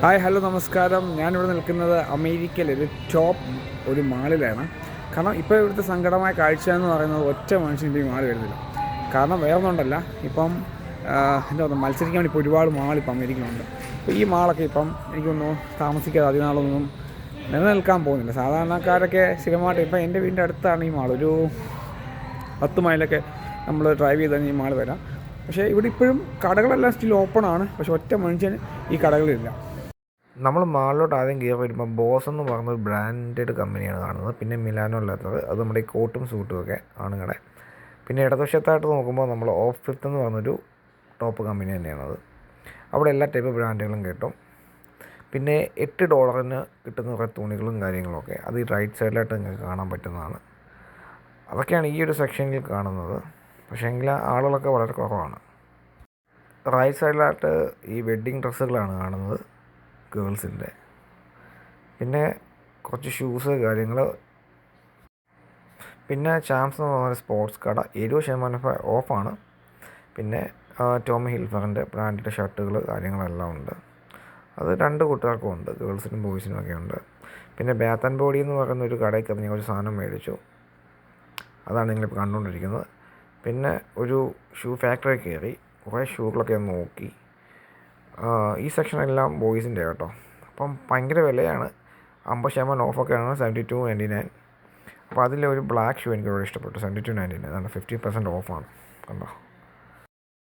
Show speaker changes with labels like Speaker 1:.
Speaker 1: Hi hello നമസ്കാരം. ഞാനിവിടെ നിൽക്കുന്നത് അമേരിക്കയിലെ ഒരു മാളിലാണ്. കാരണം ഇപ്പോൾ ഇവിടുത്തെ സങ്കടമായ കാഴ്ച എന്ന് പറയുന്നത് ഒറ്റ മനുഷ്യൻ്റെ ഈ മാൾ വരുന്നില്ല. കാരണം വേറെ ഒന്നുകൊണ്ടല്ല, ഇപ്പം എന്താ പറയുക, മത്സരിക്കാൻ വേണ്ടി ഇപ്പോൾ ഒരുപാട് മാൾ ഇപ്പം അമേരിക്കയിലുണ്ട്. അപ്പോൾ ഈ മാളൊക്കെ ഇപ്പം എനിക്കൊന്നും താമസിക്കാതെ അധികം നാളൊന്നും നിലനിൽക്കാൻ പോകുന്നില്ല. സാധാരണക്കാരൊക്കെ സ്ഥിരമായിട്ട് ഇപ്പം എൻ്റെ വീടിൻ്റെ അടുത്താണ് ഈ മാൾ. ഒരു 10 മൈലൊക്കെ നമ്മൾ ഡ്രൈവ് ചെയ്ത് തന്നെ ഈ മാൾ വരാം. പക്ഷേ ഇവിടെ ഇപ്പോഴും കടകളെല്ലാം സ്റ്റിൽ ഓപ്പണാണ്. പക്ഷേ ഒറ്റ മനുഷ്യൻ ഈ കടകളിലില്ല.
Speaker 2: നമ്മൾ മാളിലോട്ട് ആദ്യം കയറി വരുമ്പോൾ ബോസ് എന്ന് പറഞ്ഞൊരു ബ്രാൻഡഡ് കമ്പനിയാണ് കാണുന്നത്. പിന്നെ മിലാനോ അല്ലാത്തത് അത് നമ്മുടെ ഈ കോട്ടും സൂട്ടും ഒക്കെ ആണുങ്ങളുടെ. പിന്നെ ഇടതുവശത്തായിട്ട് നോക്കുമ്പോൾ നമ്മൾ ഓഫ് ഫിഫ്ത്ത് എന്ന് പറഞ്ഞൊരു ടോപ്പ് കമ്പനി തന്നെയാണത്. അവിടെ എല്ലാ ടൈപ്പ് ബ്രാൻഡുകളും കിട്ടും. പിന്നെ $8 കിട്ടുന്ന കുറേ തുണികളും കാര്യങ്ങളൊക്കെ അത് ഈ റൈറ്റ് സൈഡിലായിട്ട് നിങ്ങൾക്ക് കാണാൻ പറ്റുന്നതാണ്. അതൊക്കെയാണ് ഈ ഒരു സെക്ഷനിൽ കാണുന്നത്. പക്ഷേ എങ്കിൽ ആളുകളൊക്കെ വളരെ കുറവാണ്. റൈറ്റ് സൈഡിലായിട്ട് ഈ വെഡ്ഡിങ് ഡ്രസ്സുകളാണ് കാണുന്നത്, ഗേൾസിൻ്റെ. പിന്നെ കുറച്ച് ഷൂസ് കാര്യങ്ങൾ. പിന്നെ ചാംസ് എന്ന് പറഞ്ഞ സ്പോർട്സ് കട 70% ഓഫാണ്. പിന്നെ ടോമി ഹിൽഫറിൻ്റെ ബ്രാൻഡഡ് ഷർട്ടുകൾ കാര്യങ്ങളെല്ലാം ഉണ്ട്. അത് 2 കൂട്ടുകാർക്കും ഉണ്ട്, ഗേൾസിനും ബോയ്സിനും ഒക്കെ ഉണ്ട്. പിന്നെ ബാത്ത് ആൻഡ് ബോഡി എന്ന് പറയുന്ന ഒരു കടയിൽ കയറി ഞാൻ ഒരു സാധനം മേടിച്ചു. അതാണ് നിങ്ങളിപ്പോൾ കണ്ടുകൊണ്ടിരിക്കുന്നത്. പിന്നെ ഒരു ഷൂ ഫാക്ടറി കയറി കുറേ ഷൂകളൊക്കെ നോക്കി. ഈ സെക്ഷനെല്ലാം ബോയ്സിൻ്റെ കേട്ടോ. അപ്പം ഭയങ്കര വിലയാണ്. 50% ഓഫൊക്കെയാണ്. 72.99. അപ്പോൾ അതിലൊരു ബ്ലാക്ക് ഷൂ എനിക്ക് വളരെ ഇഷ്ടപ്പെട്ടു. 72.99 അതാണ് 50% ഓഫാണ്. കണ്ടോ.